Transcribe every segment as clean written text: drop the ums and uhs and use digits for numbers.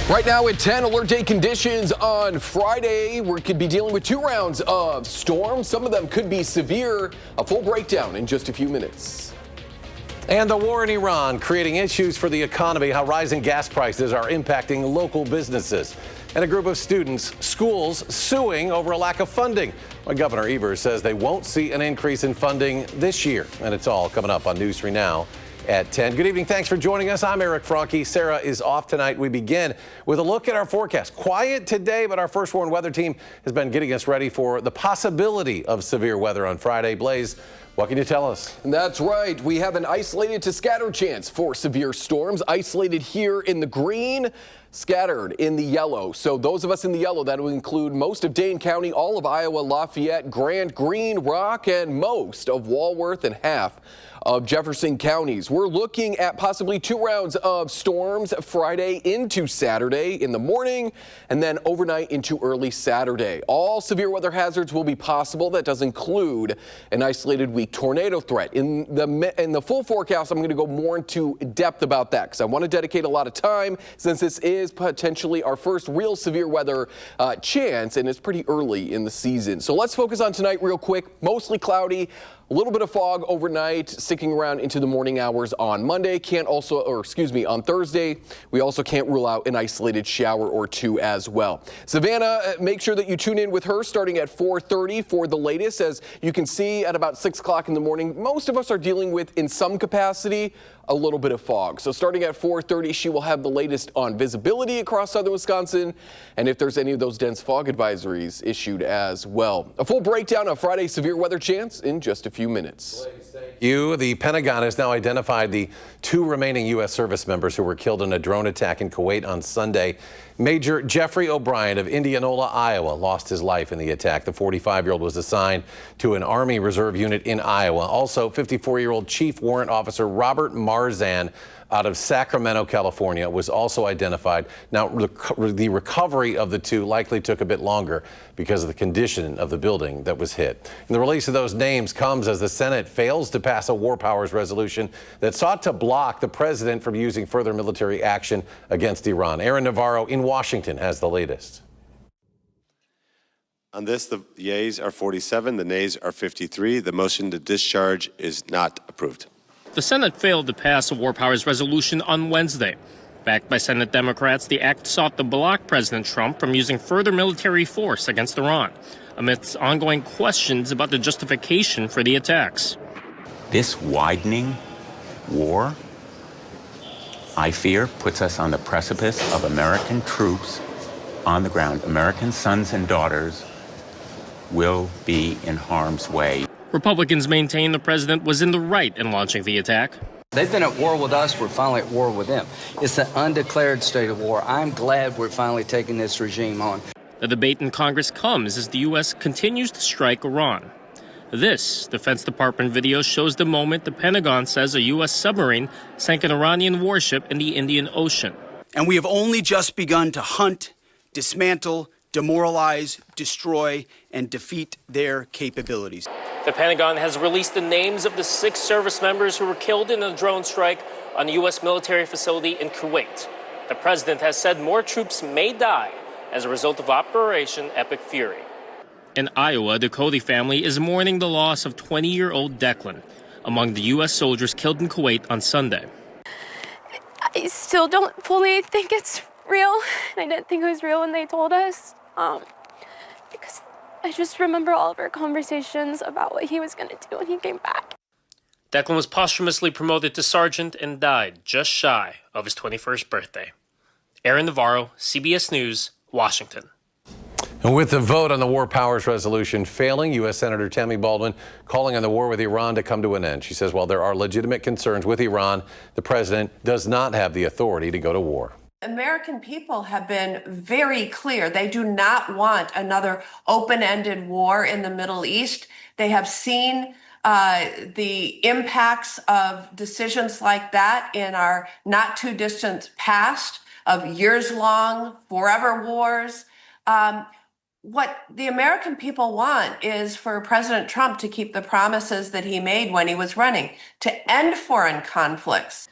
Right now at 10, alert day conditions on Friday. We could be dealing with 2 rounds of storms. Some of them could be severe. A full breakdown in just a few minutes. And the war in Iran creating issues for the economy, how rising gas prices are impacting local businesses. And a group of students, schools suing over a lack of funding. Well, Governor Evers says they won't see an increase in funding this year. And it's all coming up on News 3 Now at 10. Good evening. Thanks for joining us. I'm Eric Franke. Sarah is off tonight. We begin with a look at our forecast. Quiet today, but our First Warn weather team has been getting us ready for the possibility of severe weather on Friday. Blaze, what can you tell us? That's right. We have an isolated to scattered chance for severe storms. Isolated here in the green, scattered in the yellow. So those of us in the yellow, that will include most of Dane County, all of Iowa, Lafayette, Grant, Green, Rock, and most of Walworth and half of Jefferson counties. We're looking at possibly 2 rounds of storms Friday into Saturday in the morning and then overnight into early Saturday. All severe weather hazards will be possible. That does include an isolated weak tornado threat. In the full forecast, I'm going to go more into depth about that because I want to dedicate a lot of time since this is potentially our first real severe weather chance, and it's pretty early in the season. So let's focus on tonight real quick. Mostly cloudy. A little bit of fog overnight, sticking around into the morning hours on Monday. On Thursday, we also can't rule out an isolated shower or 2 as well. Savannah, make sure that you tune in with her starting at 4:30 for the latest. As you can see, at about 6 o'clock in the morning, most of us are dealing with, in some capacity, a little bit of fog. So starting at 4:30, she will have the latest on visibility across southern Wisconsin and if there's any of those dense fog advisories issued as well. A full breakdown of Friday's severe weather chance in just a few minutes. The Pentagon has now identified the 2 remaining U.S. service members who were killed in a drone attack in Kuwait on Sunday. Major Jeffrey O'Brien of Indianola, Iowa, lost his life in the attack. The 45-year-old was assigned to an Army Reserve unit in Iowa. Also, 54-year-old Chief Warrant Officer Robert Marzan out of Sacramento, California, was also identified. Now, the recovery of the 2 likely took a bit longer because of the condition of the building that was hit. And the release of those names comes as the Senate fails to pass a war powers resolution that sought to block the president from using further military action against Iran. Aaron Navarro in Washington has the latest. On this, the yeas are 47, the nays are 53. The motion to discharge is not approved. The Senate failed to pass a war powers resolution on Wednesday. Backed by Senate Democrats, the act sought to block President Trump from using further military force against Iran, amidst ongoing questions about the justification for the attacks. This widening war, I fear, puts us on the precipice of American troops on the ground. American sons and daughters will be in harm's way. Republicans maintain the president was in the right in launching the attack. They've been at war with us. We're finally at war with them. It's an undeclared state of war. I'm glad we're finally taking this regime on. The debate in Congress comes as the U.S. continues to strike Iran. This Defense Department video shows the moment the Pentagon says a U.S. submarine sank an Iranian warship in the Indian Ocean. And we have only just begun to hunt, dismantle, demoralize, destroy, and defeat their capabilities. The Pentagon has released the names of the 6 service members who were killed in a drone strike on a U.S. military facility in Kuwait. The president has said more troops may die as a result of Operation Epic Fury. In Iowa, the Cody family is mourning the loss of 20-year-old Declan, among the U.S. soldiers killed in Kuwait on Sunday. I still don't fully think it's real. I didn't think it was real when they told us. Because I just remember all of our conversations about what he was going to do when he came back. Declan was posthumously promoted to sergeant and died just shy of his 21st birthday. Aaron Navarro, CBS News, Washington. And with the vote on the war powers resolution failing, U.S. Senator Tammy Baldwin calling on the war with Iran to come to an end. She says while there are legitimate concerns with Iran, the president does not have the authority to go to war. American people have been very clear. They do not want another open-ended war in the Middle East. They have seen the impacts of decisions like that in our not too distant past of years-long, forever wars. what the American people want is for President Trump to keep the promises that he made when he was running, to end foreign conflicts.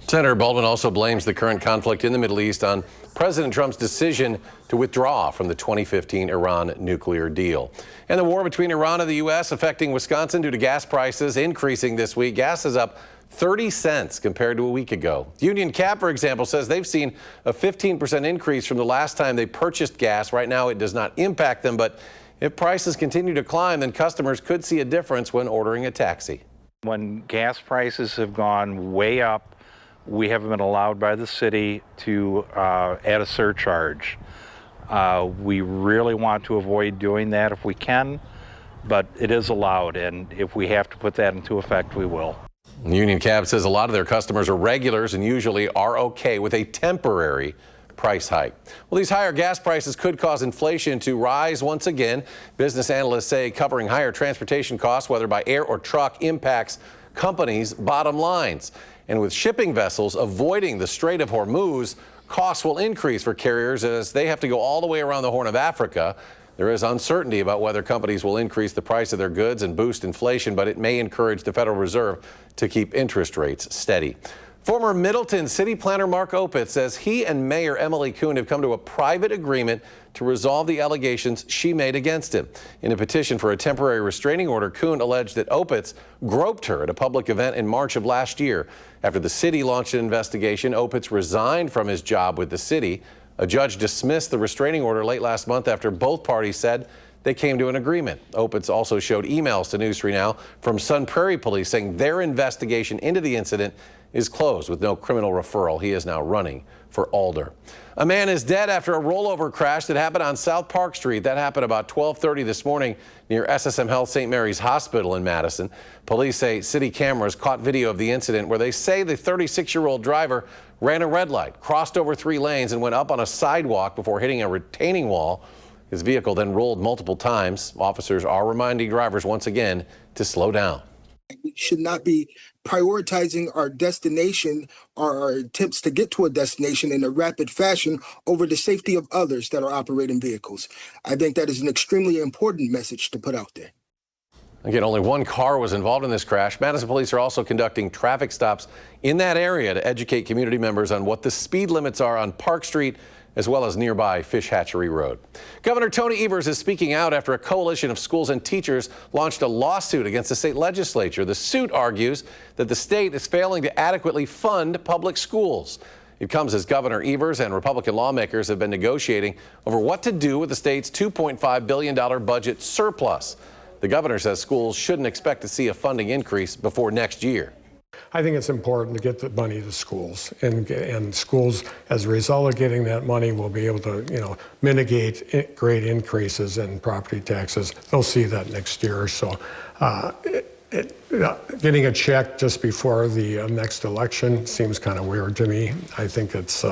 Senator Baldwin also blames the current conflict in the Middle East on President Trump's decision to withdraw from the 2015 Iran nuclear deal. And the war between Iran and the U.S. affecting Wisconsin due to gas prices increasing this week. Gas is up 30 cents compared to a week ago. Union Cab, for example, says they've seen a 15% increase from the last time they purchased gas. Right now, it does not impact them, but if prices continue to climb, then customers could see a difference when ordering a taxi. When gas prices have gone way up, we haven't been allowed by the city to add a surcharge. We really want to avoid doing that if we can, but it is allowed, and if we have to put that into effect, we will. Union Cab says a lot of their customers are regulars and usually are okay with a temporary price hike. Well, these higher gas prices could cause inflation to rise once again. Business analysts say covering higher transportation costs, whether by air or truck, impacts companies' bottom lines. And with shipping vessels avoiding the Strait of Hormuz, costs will increase for carriers as they have to go all the way around the Horn of Africa. There is uncertainty about whether companies will increase the price of their goods and boost inflation, but it may encourage the Federal Reserve to keep interest rates steady. Former Middleton City Planner Mark Opitz says he and Mayor Emily Kuhn have come to a private agreement to resolve the allegations she made against him. In a petition for a temporary restraining order, Kuhn alleged that Opitz groped her at a public event in March of last year. After the city launched an investigation, Opitz resigned from his job with the city. A judge dismissed the restraining order late last month after both parties said they came to an agreement. Opitz also showed emails to News 3 Now from Sun Prairie Police saying their investigation into the incident is closed with no criminal referral. He is now running for Alder. A man is dead after a rollover crash that happened on South Park Street. That happened about 12:30 this morning near SSM Health St. Mary's Hospital in Madison. Police say city cameras caught video of the incident where they say the 36-year-old driver ran a red light, crossed over 3 lanes, and went up on a sidewalk before hitting a retaining wall. His vehicle then rolled multiple times. Officers are reminding drivers once again to slow down. We should not be prioritizing our destination or our attempts to get to a destination in a rapid fashion over the safety of others that are operating vehicles. I think that is an extremely important message to put out there. Again, only one car was involved in this crash. Madison police are also conducting traffic stops in that area to educate community members on what the speed limits are on Park Street, as well as nearby Fish Hatchery Road. Governor Tony Evers is speaking out after a coalition of schools and teachers launched a lawsuit against the state legislature. The suit argues that the state is failing to adequately fund public schools. It comes as Governor Evers and Republican lawmakers have been negotiating over what to do with the state's $2.5 billion budget surplus. The governor says schools shouldn't expect to see a funding increase before next year. I think it's important to get the money to schools, and schools, as a result of getting that money, will be able to, mitigate great increases in property taxes. They'll see that next year or so. Getting a check just before the next election seems kind of weird to me. I think it's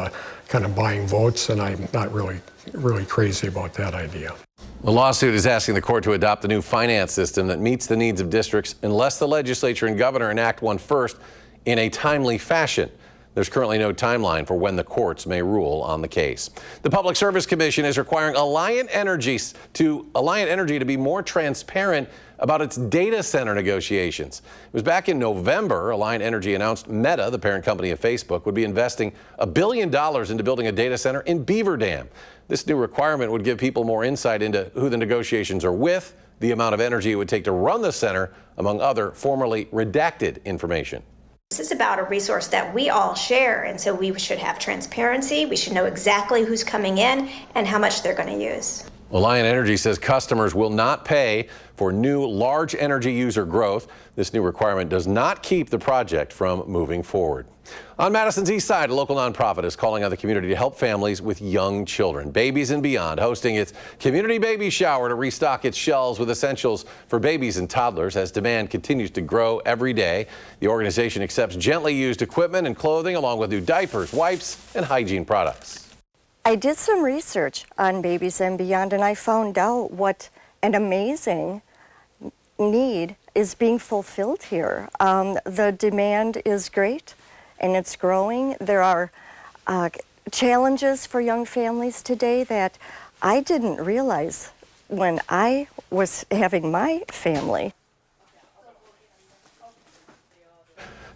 kind of buying votes, and I'm not really crazy about that idea. The lawsuit is asking the court to adopt a new finance system that meets the needs of districts unless the legislature and governor enact one first in a timely fashion. There's currently no timeline for when the courts may rule on the case. The Public Service Commission is requiring Alliant Energy to be more transparent about its data center negotiations. It was back in November, Alliant Energy announced Meta, the parent company of Facebook, would be investing $1 billion into building a data center in Beaver Dam. This new requirement would give people more insight into who the negotiations are with, the amount of energy it would take to run the center, among other formerly redacted information. This is about a resource that we all share, and so we should have transparency. We should know exactly who's coming in and how much they're going to use. Alliant Energy says customers will not pay for new large energy user growth. This new requirement does not keep the project from moving forward. On Madison's east side, a local nonprofit is calling on the community to help families with young children. Babies and Beyond hosting its community baby shower to restock its shelves with essentials for babies and toddlers as demand continues to grow every day. The organization accepts gently used equipment and clothing along with new diapers, wipes, and hygiene products. I did some research on Babies and Beyond, and I found out what an amazing need is being fulfilled here. The demand is great, and it's growing. There are challenges for young families today that I didn't realize when I was having my family.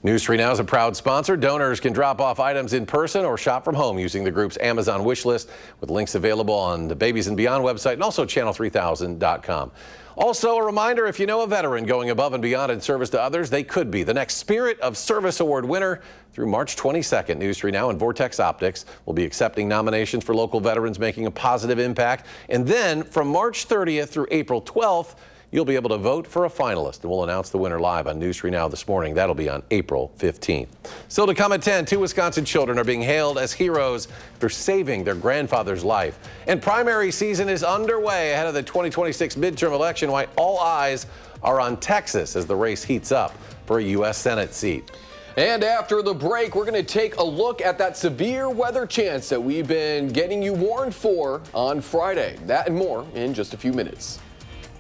News 3 Now is a proud sponsor. Donors can drop off items in person or shop from home using the group's Amazon wish list, with links available on the Babies and Beyond website and also channel3000.com. Also, a reminder, if you know a veteran going above and beyond in service to others, they could be the next Spirit of Service Award winner through March 22nd. News 3 Now and Vortex Optics will be accepting nominations for local veterans making a positive impact. And then from March 30th through April 12th, you'll be able to vote for a finalist, and we'll announce the winner live on News 3 Now this morning. That'll be on April 15th. Still to come at 10, 2 Wisconsin children are being hailed as heroes for saving their grandfather's life. And primary season is underway ahead of the 2026 midterm election, while all eyes are on Texas as the race heats up for a U.S. Senate seat. And after the break, we're going to take a look at that severe weather chance that we've been getting you warned for on Friday. That and more in just a few minutes.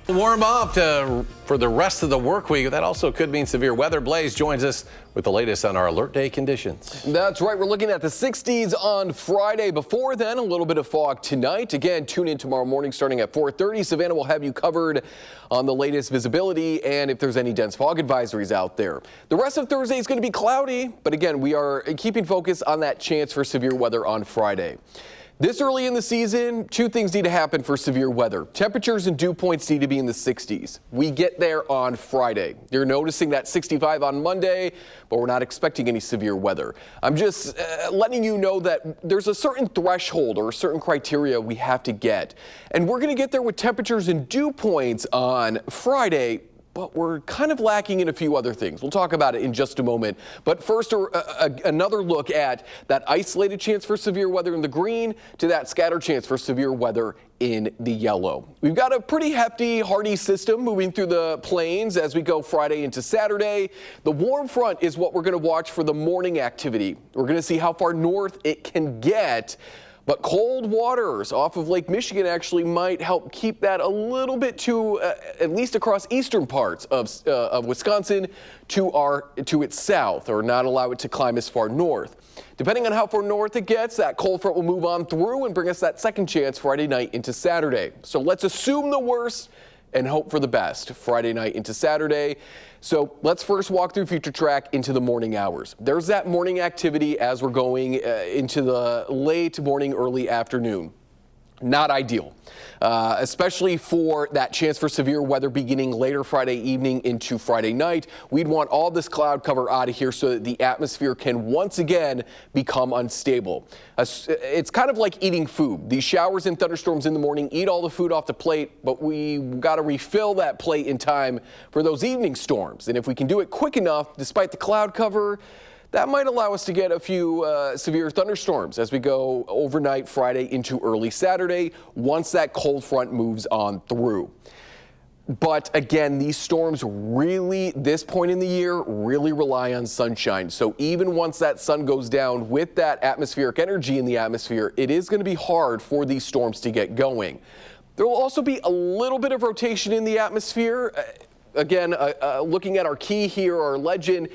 Warm up for the rest of the work week. That also could mean severe weather. Blaze joins us with the latest on our alert day conditions. That's right. We're looking at the 60s on Friday. Before then, a little bit of fog tonight. Again, tune in tomorrow morning starting at 4:30. Savannah will have you covered on the latest visibility and if there's any dense fog advisories out there. The rest of Thursday is going to be cloudy, but again, we are keeping focus on that chance for severe weather on Friday. This early in the season, 2 things need to happen for severe weather. Temperatures and dew points need to be in the 60s. We get there on Friday. You're noticing that 65 on Monday, but we're not expecting any severe weather. I'm just letting you know that there's a certain threshold or a certain criteria we have to get. And we're going to get there with temperatures and dew points on Friday, but we're kind of lacking in a few other things. We'll talk about it in just a moment. But first, another look at that isolated chance for severe weather in the green to that scattered chance for severe weather in the yellow. We've got a pretty hefty, hardy system moving through the plains as we go Friday into Saturday. The warm front is what we're going to watch for the morning activity. We're going to see how far north it can get. But cold waters off of Lake Michigan actually might help keep that a little bit to at least across eastern parts of Wisconsin to its south, or not allow it to climb as far north. Depending on how far north it gets, that cold front will move on through and bring us that second chance Friday night into Saturday. So let's assume the worst and hope for the best Friday night into Saturday. So let's first walk through Future Track into the morning hours. There's that morning activity as we're going into the late morning, early afternoon. Not ideal, especially for that chance for severe weather beginning later Friday evening into Friday night. We'd want all this cloud cover out of here so that the atmosphere can once again become unstable. It's kind of like eating food. These showers and thunderstorms in the morning eat all the food off the plate, but we got to refill that plate in time for those evening storms. And if we can do it quick enough, despite the cloud cover, that might allow us to get a few severe thunderstorms as we go overnight Friday into early Saturday once that cold front moves on through. But again, these storms really, this point in the year, really rely on sunshine. So even once that sun goes down with that atmospheric energy in the atmosphere, it is going to be hard for these storms to get going. There will also be a little bit of rotation in the atmosphere. Again, looking at our key here, our legend,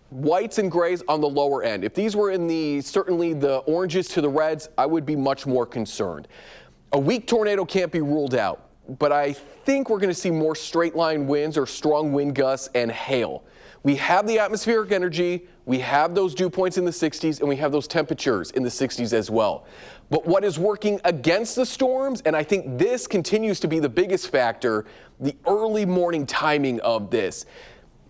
whites and grays on the lower end. If these were in certainly the oranges to the reds, I would be much more concerned. A weak tornado can't be ruled out, but I think we're going to see more straight line winds or strong wind gusts and hail. We have the atmospheric energy, we have those dew points in the 60s, and we have those temperatures in the 60s as well. But what is working against the storms, and I think this continues to be the biggest factor, the early morning timing of this.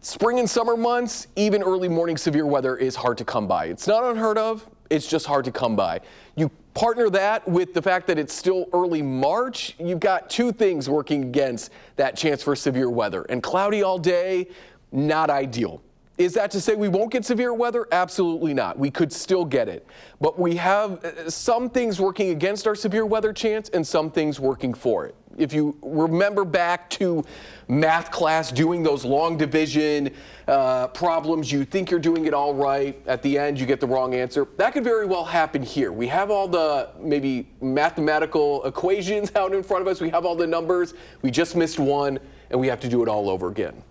Spring and summer months, even early morning severe weather is hard to come by. It's not unheard of, it's just hard to come by. You partner that with the fact that it's still early March, you've got 2 things working against that chance for severe weather. And cloudy all day, not ideal. Is that to say we won't get severe weather? Absolutely not. We could still get it. But we have some things working against our severe weather chance and some things working for it. If you remember back to math class doing those long division problems, you think you're doing it all right. At the end, you get the wrong answer. That could very well happen here. We have all the maybe mathematical equations out in front of us. We have all the numbers. We just missed one, and we have to do it all over again.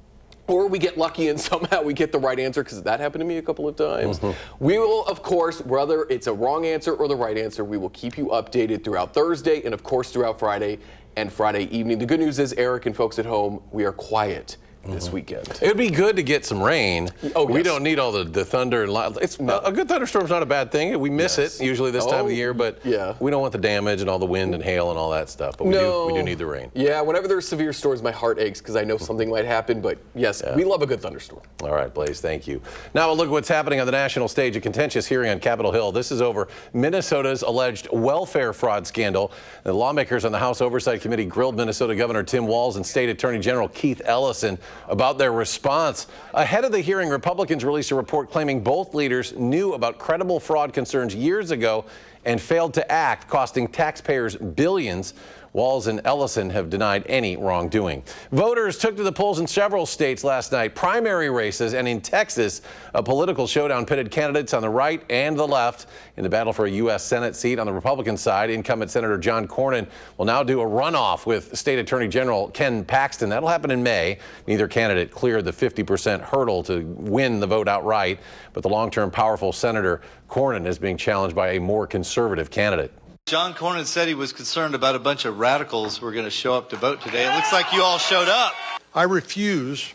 or we get lucky and somehow we get the right answer, because that happened to me a couple of times. We will, of course, whether it's a wrong answer or the right answer, we will keep you updated throughout Thursday and, of course, throughout Friday and Friday evening. The good news is, Eric and folks at home, we are quiet this weekend. It would be good to get some rain. Oh, We yes. don't need all the thunder and lightning. It's a good thunderstorm's not a bad thing. We miss it usually this time of the year, but we don't want the damage and all the wind and hail and all that stuff. But we do need the rain. Yeah, whenever there's severe storms, my heart aches because I know something might happen. But yes, we love a good thunderstorm. All right, Blaze, thank you. Now we'll look at what's happening on the national stage. A contentious hearing on Capitol Hill. This is over Minnesota's alleged welfare fraud scandal. The lawmakers on the House Oversight Committee grilled Minnesota Governor Tim Walz and State Attorney General Keith Ellison about their response. Ahead of the hearing, Republicans released a report claiming both leaders knew about credible fraud concerns years ago and failed to act, costing taxpayers billions. Walz and Ellison have denied any wrongdoing. Voters took to the polls in several states last night, primary races, and in Texas, a political showdown pitted candidates on the right and the left in the battle for a U.S. Senate seat. On the Republican side, incumbent Senator John Cornyn will now do a runoff with State Attorney General Ken Paxton. That'll happen in May. Neither candidate cleared the 50% hurdle to win the vote outright, but the long-term powerful Senator Cornyn is being challenged by a more conservative candidate. John Cornyn said he was concerned about a bunch of radicals who were going to show up to vote today. It looks like you all showed up. I refuse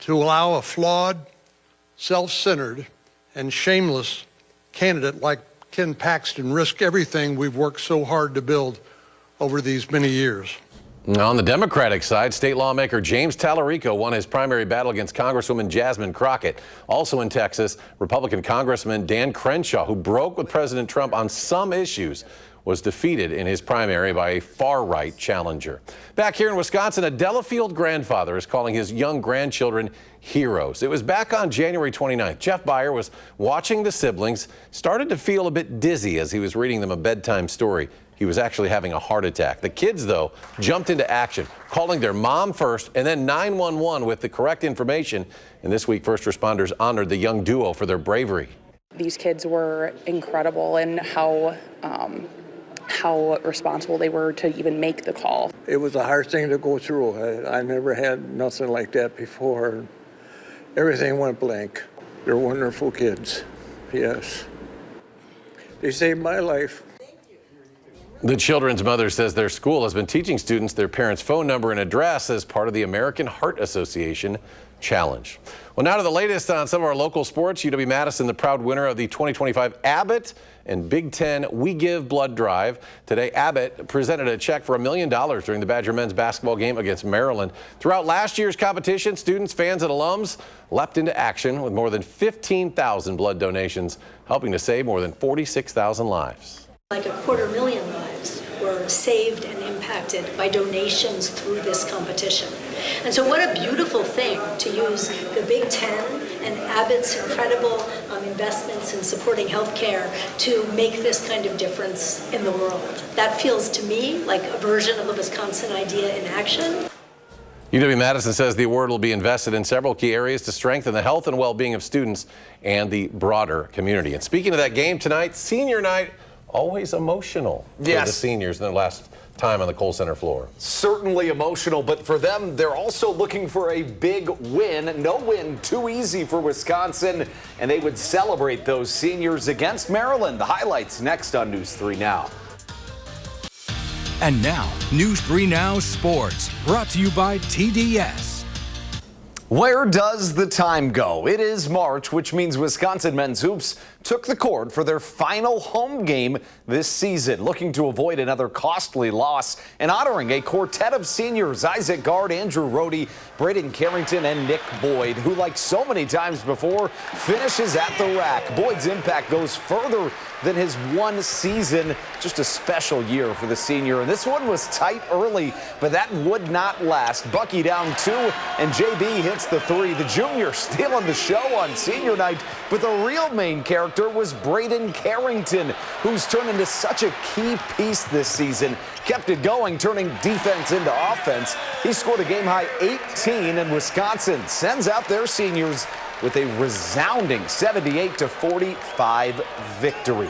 to allow a flawed, self-centered, and shameless candidate like Ken Paxton risk everything we've worked so hard to build over these many years. On the Democratic side, state lawmaker James Tallarico won his primary battle against Congresswoman Jasmine Crockett. Also in Texas, Republican Congressman Dan Crenshaw, who broke with President Trump on some issues, was defeated in his primary by a far-right challenger. Back here in Wisconsin, a Delafield grandfather is calling his young grandchildren heroes. It was back on January 29th. Jeff Beyer was watching the siblings, started to feel a bit dizzy as he was reading them a bedtime story. He was actually having a heart attack. The kids, though, jumped into action, calling their mom first and then 911 with the correct information. And this week, first responders honored the young duo for their bravery. These kids were incredible in how responsible they were to even make the call. It was a hard thing to go through. I never had nothing like that before. Everything went blank. They're wonderful kids. Yes. They saved my life. The children's mother says their school has been teaching students their parents' phone number and address as part of the American Heart Association Challenge. Well, now to the latest on some of our local sports. UW-Madison, the proud winner of the 2025 Abbott and Big Ten We Give Blood Drive. Today, Abbott presented a check for $1 million during the Badger men's basketball game against Maryland. Throughout last year's competition, students, fans, and alums leapt into action with more than 15,000 blood donations, helping to save more than 46,000 lives. Like 250,000 lives were saved and impacted by donations through this competition. And so what a beautiful thing to use the Big Ten and Abbott's incredible investments in supporting healthcare to make this kind of difference in the world. That feels to me like a version of the Wisconsin idea in action. UW-Madison says the award will be invested in several key areas to strengthen the health and well-being of students and the broader community. And speaking of that game tonight, senior night, always emotional for the seniors in their last time on the Kohl Center floor. Certainly emotional, but for them, they're also looking for a big win. No win too easy for Wisconsin, and they would celebrate those seniors against Maryland. The highlights next on News 3 Now. And now, News 3 Now Sports, brought to you by TDS. Where does the time go? It is March, which means Wisconsin men's hoops took the court for their final home game this season, looking to avoid another costly loss and honoring a quartet of seniors: Isaac Gard, Andrew Rohde, Braden Carrington, and Nick Boyd, who, like so many times before, finishes at the rack. Boyd's impact goes further than his one season. Just a special year for the senior. And this one was tight early, but that would not last. Bucky down 2, and JB hits the 3. The junior stealing the show on senior night, but the real main character was Braden Carrington, who's turned into such a key piece this season. Kept it going, turning defense into offense. He scored a game-high 18, and Wisconsin sends out their seniors with a resounding 78-45 victory.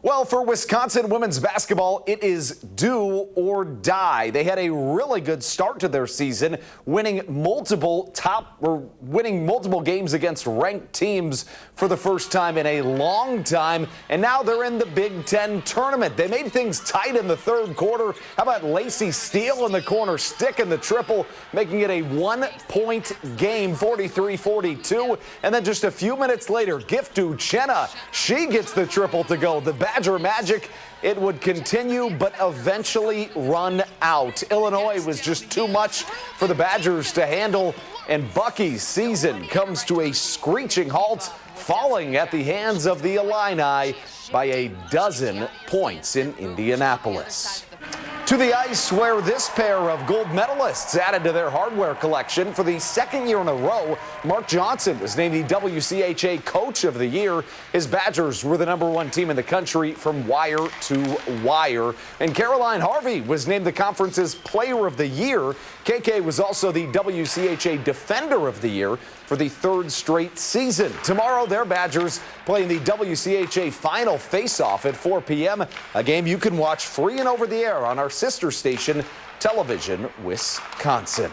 Well, for Wisconsin women's basketball, it is do or die. They had a really good start to their season, winning multiple games against ranked teams for the first time in a long time, and now they're in the Big Ten tournament. They made things tight in the third quarter. How about Lacey Steele in the corner, sticking the triple, making it a 1-point game, 43-42, and then just a few minutes later, Gift Uchenna, she gets the triple to go. The Badger Magic, it would continue, but eventually run out. Illinois was just too much for the Badgers to handle, and Bucky's season comes to a screeching halt, falling at the hands of the Illini by a dozen points in Indianapolis. To the ice, where this pair of gold medalists added to their hardware collection for the second year in a row. Mark Johnson was named the WCHA Coach of the Year. His Badgers were the #1 team in the country from wire to wire. And Caroline Harvey was named the conference's Player of the Year. KK was also the WCHA Defender of the Year for the third straight season. Tomorrow, their Badgers play in the WCHA Final Face-Off at 4 p.m., a game you can watch free and over the air on our sister station, Television Wisconsin.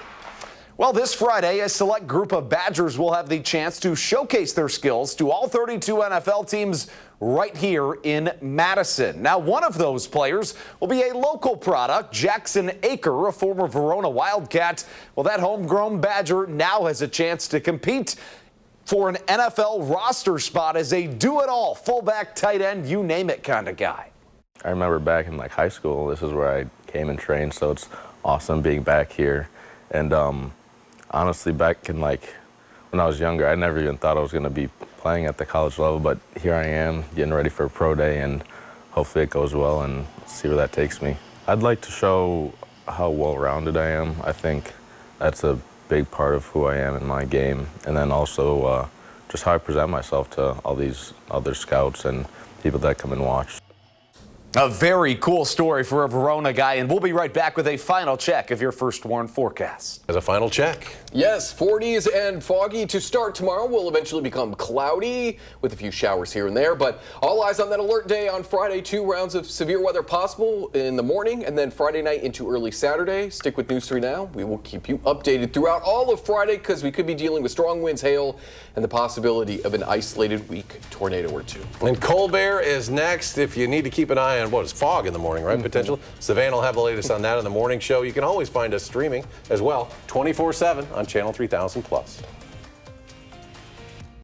Well, this Friday, a select group of Badgers will have the chance to showcase their skills to all 32 NFL teams right here in Madison. Now, one of those players will be a local product, Jackson Aker, a former Verona Wildcat. Well, that homegrown Badger now has a chance to compete for an NFL roster spot as a do-it-all, fullback, tight end, you name it kind of guy. I remember back in high school, this is where I came and trained, so it's awesome being back here. And honestly, back in when I was younger, I never even thought I was going to be playing at the college level, but here I am getting ready for a pro day, and hopefully it goes well and see where that takes me. I'd like to show how well-rounded I am. I think that's a big part of who I am in my game, and then also just how I present myself to all these other scouts and people that come and watch. A very cool story for a Verona guy, and we'll be right back with a final check of your First Warn forecast. As a final check. Yes, 40s and foggy to start tomorrow. Will eventually become cloudy with a few showers here and there, but all eyes on that alert day on Friday. 2 rounds of severe weather possible in the morning, and then Friday night into early Saturday. Stick with News 3 Now. We will keep you updated throughout all of Friday because we could be dealing with strong winds, hail, and the possibility of an isolated weak tornado or two. And Colbert is next. If you need to keep an eye on it's fog in the morning, right? Potential. Savannah will have the latest on that in the morning show. You can always find us streaming as well, 24/7 on Channel 3000+.